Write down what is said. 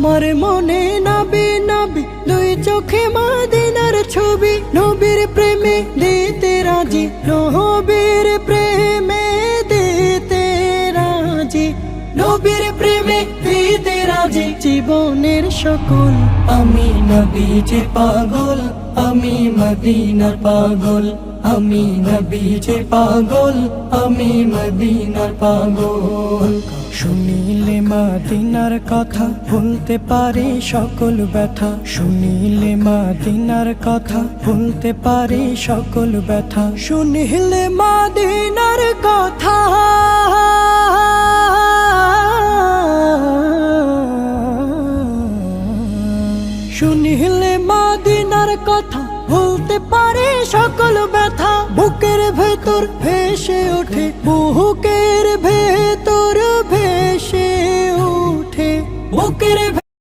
আমার মনে নবী নবী দুই চোখে মদিনার ছবি, নবীর প্রেমে দিতে রাজি, নবীর প্রেমে দিতে রাজি, নবীর প্রেমে দিতে রাজি। জীবনের সকল আমি নবীজির পাগল, আমি মদিনার পাগল, আমি নবীজির পাগল, আমি মদিনার পাগল। শুনিলে মদিনার কথা ভুলতে পারি সকল ব্যথা, শুনিলে মদিনার কথা ভুলতে পারি সকল ব্যথা, শুনিলে মদিনার কথা শুনিলে মদিনার কথা ভুলতে পারি সকল ব্যথা। বুকের ভেতর ভেসে ওঠে, বুকের ভেতর